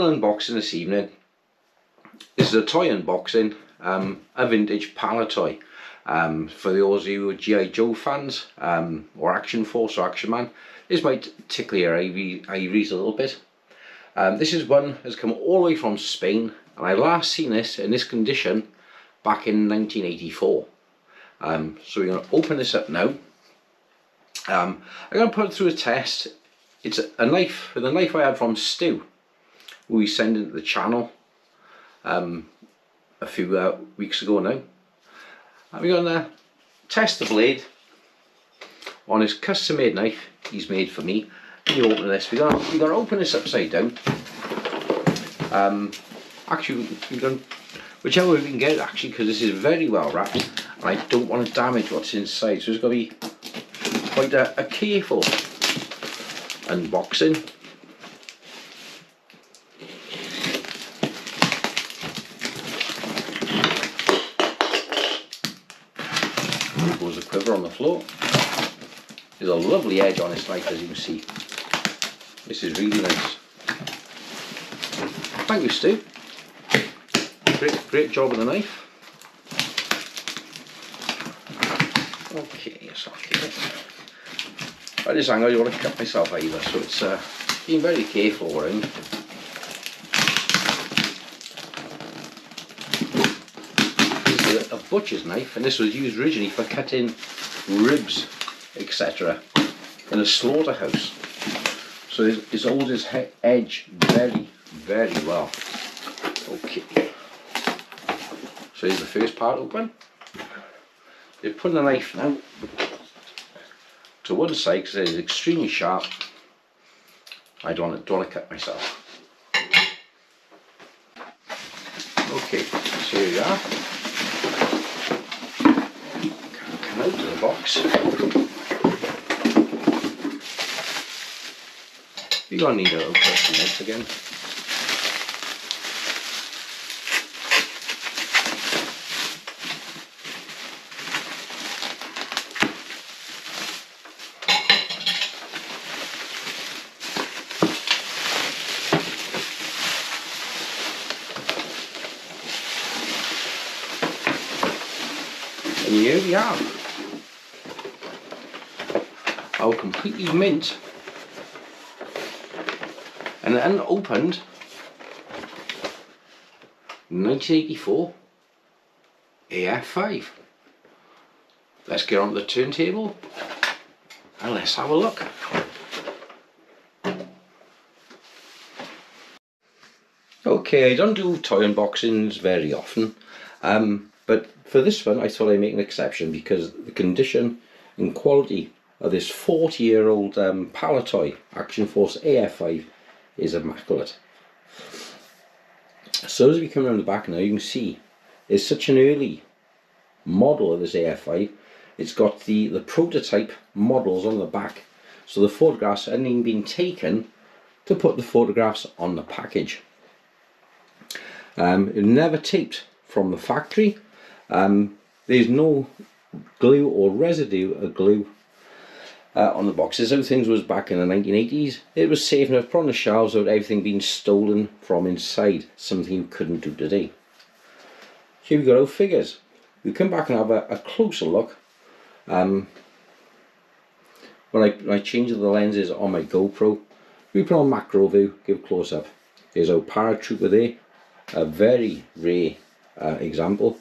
Unboxing this evening. This is a toy unboxing, a vintage Palitoy. For those of you who are G.I. Joe fans, or Action Force or Action Man, this might tickle your ivories a little bit. This is one that's come all the way from Spain, and I last seen this in this condition back in 1984. So we're going to open this up now. I'm going to put it through a test. It's a knife, with a knife I had from Stu, who we sent into the channel a few weeks ago now. And we're going to test the blade on his custom made knife he's made for me. When you open this, we're going to open this upside down. Actually, we're going to, whichever way we can get it, actually, because this is very well wrapped and I don't want to damage what's inside, so it's going to be quite a careful unboxing. There goes the quiver on the floor. There's a lovely edge on this knife, as you can see. This is really nice. Thank you, Stu. Great job with the knife. Okay, so at this angle, you want to cut myself either, so it's being very careful around. This is a butcher's knife, and this was used originally for cutting ribs, etc. in a slaughterhouse. So it holds its edge very, very well. Okay. So here's the first part open. You're putting the knife now to one side because it is extremely sharp. I don't want to cut myself. Okay, so here we are. Come out of the box. You're going to need a little custom knife again. And here we are, our completely mint and unopened 1984 AF-5. Let's get on the turntable and let's have a look. Okay, I don't do toy unboxings very often, but for this one I thought I'd make an exception because the condition and quality of this 40-year-old Palitoy Action Force AF-5 is immaculate. So as we come around the back now, you can see it's such an early model of this AF-5. It's got the prototype models on the back, so the photographs hadn't even been taken to put the photographs on the package. It never taped from the factory. There's no glue or residue of glue on the box. As how things was back in the 1980s, it was safe enough put on the shelves without everything being stolen from inside, something you couldn't do today. Here we got our figures. We come back and have a closer look. When I change the lenses on my GoPro, we put on macro view, give close up. Here's our paratrooper there, a very rare example.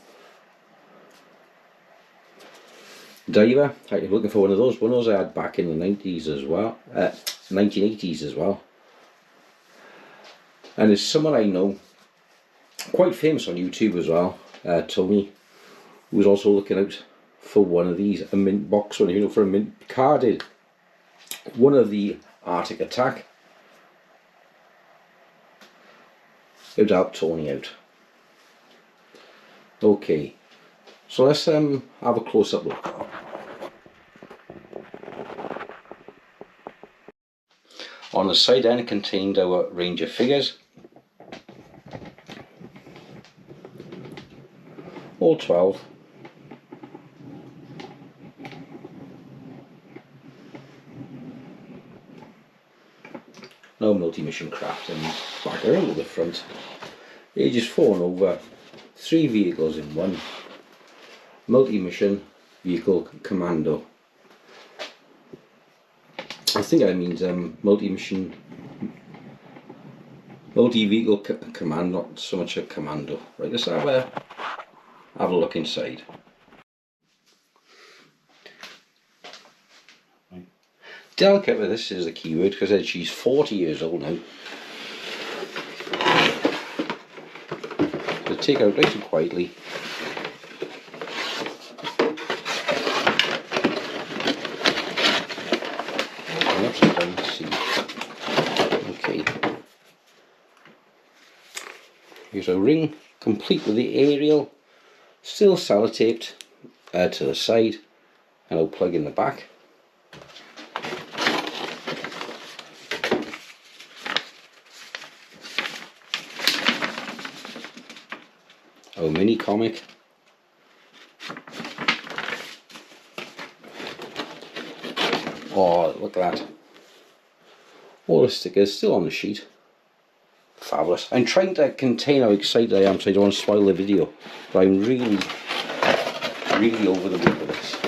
Diver, I'm looking for one of those I had back in the 90s as well, 1980s as well. And there's someone I know, quite famous on YouTube as well, Tony, who was also looking out for one of these, a mint box one, you know, for a mint carded one of the Arctic Attack. It would help Tony out. Okay, so let's have a close-up look. On the side then it contained our range of figures, all 12. no multi-mission craft, and back around to the front. They're just falling over 3 vehicles in one. Multi-mission vehicle commando. I think that means multi-mission, multi-vehicle command, not so much a commando. Right, let's have a look inside. Right. Delicate with this is the keyword, because she's 40 years old now. So take out nice and quietly. Upside down to see. Okay. Here's a ring, complete with the aerial, still sellotaped to the side, and I'll plug in the back. Our mini comic. Oh, look at that. All the stickers still on the sheet. Fabulous. I'm trying to contain how excited I am so I don't want to spoil the video, but I'm really over the moon with this.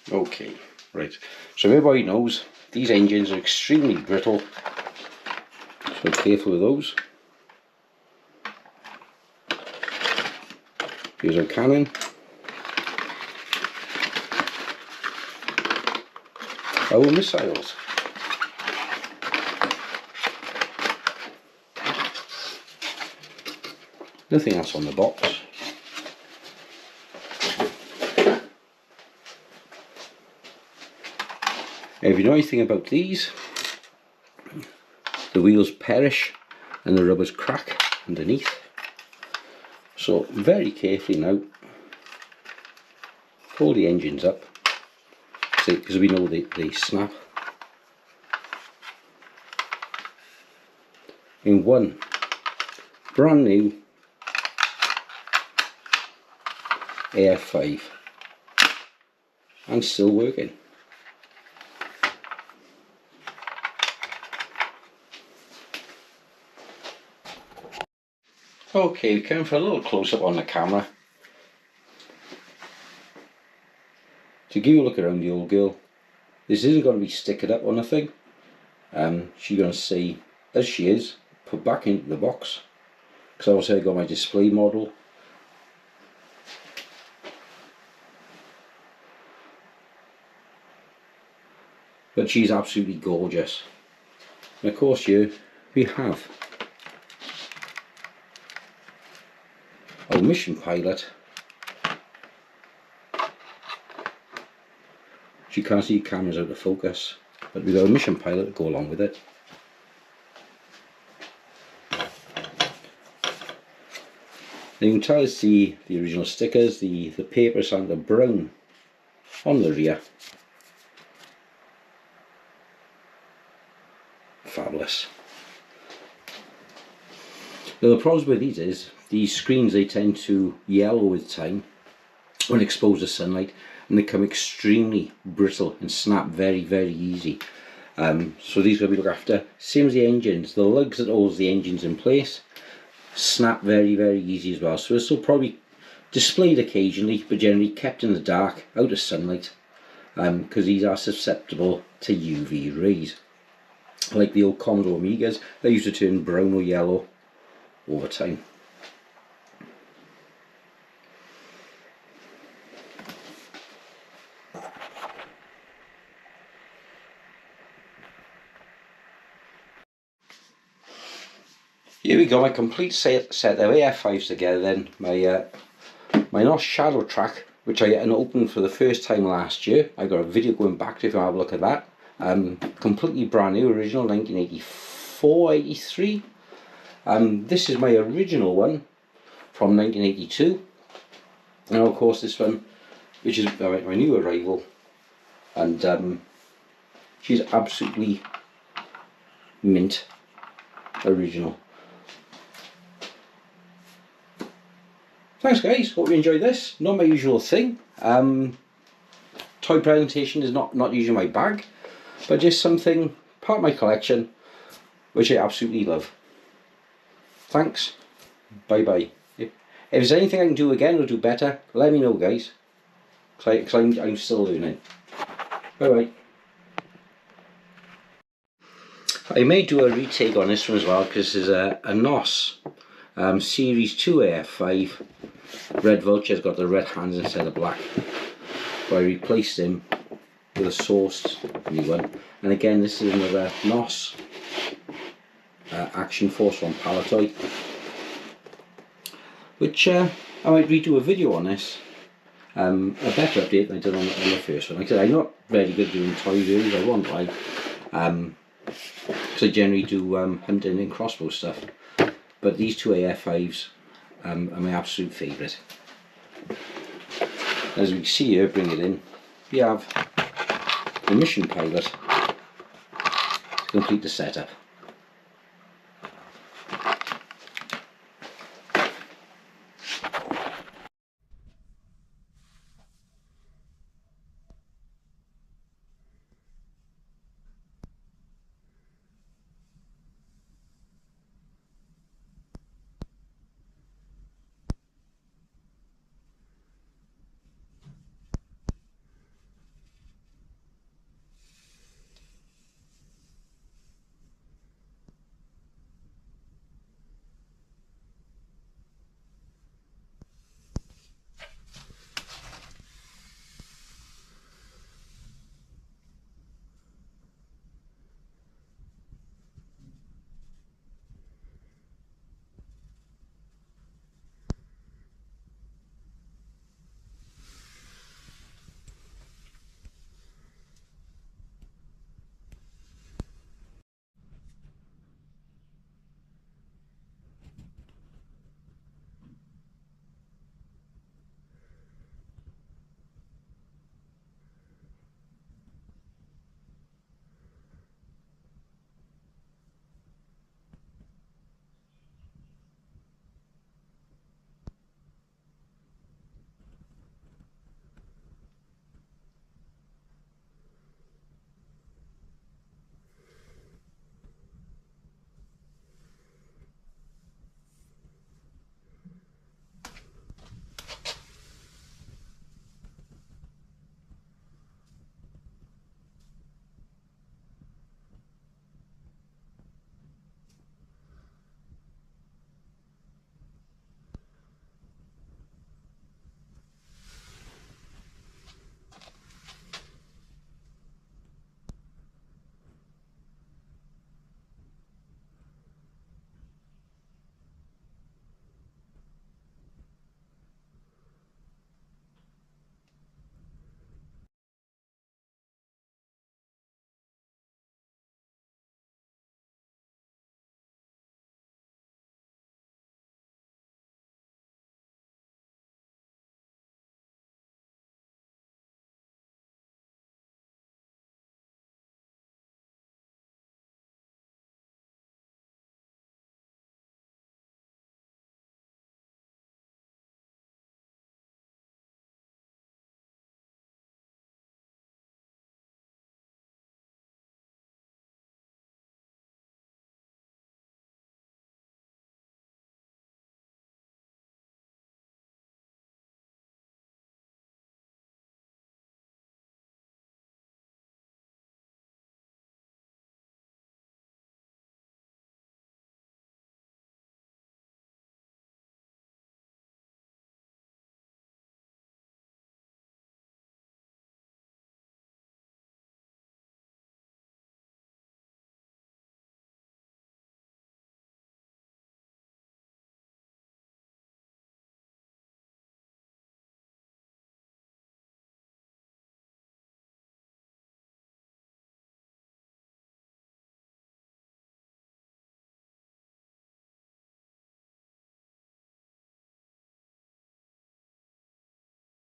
Okay, right, so everybody knows these engines are extremely brittle, so careful with those. Here's our cannon. Our missiles. Nothing else on the box. Now, if you know anything about these, the wheels perish and the rubbers crack underneath. So very carefully now, pull the engines up, because we know they snap. In one brand new AF-5 and still working. Okay, coming for a little close up on the camera to give you a look around the old girl. This isn't going to be stickered up or nothing. She's going to stay as she is, put back into the box, because obviously I got my display model. But she's absolutely gorgeous. And of course here we have our mission pilot. You can't see cameras out of focus, but we've got a mission pilot to go along with it. Now you can tell it's the original stickers, the paper Santa brown on the rear. Fabulous. Now the problem with these is, these screens, they tend to yellow with time when exposed to sunlight, and they become extremely brittle and snap very easy. So these got to be looked after. Same as the engines, the lugs that holds the engines in place snap very easy as well. So this will probably displayed occasionally, but generally kept in the dark, out of sunlight, because these are susceptible to UV rays. Like the old Commodore Amigas, they used to turn brown or yellow over time. Here we go, my complete set of AF-5s together then. My NOS Shadow Track, which I opened for the first time last year. I got a video going back to if you have a look at that. Completely brand new, original 1984, 83. This is my original one from 1982. And of course this one which is my new arrival, and she's absolutely mint original. Thanks guys, hope you enjoyed this. Not my usual thing. Toy presentation is not usually my bag, but just something, part of my collection, which I absolutely love. Thanks, bye bye. If there's anything I can do again or do better, let me know guys, because I'm still learning. Bye bye. I may do a retake on this one as well, because there's a NOS Series 2 AF-5. Red Vulture's got the red hands instead of black, so I replaced him with a sourced new one. And again, this is another NOS Action Force from Palitoy, which I might redo a video on this. A better update than I did on the first one. Like I said, I'm not very good doing toy reviews, I won't lie, because I generally do hunting and crossbow stuff. But these two AF-5s are my absolute favourite. As we can see here, bring it in, we have the mission pilot to complete the setup.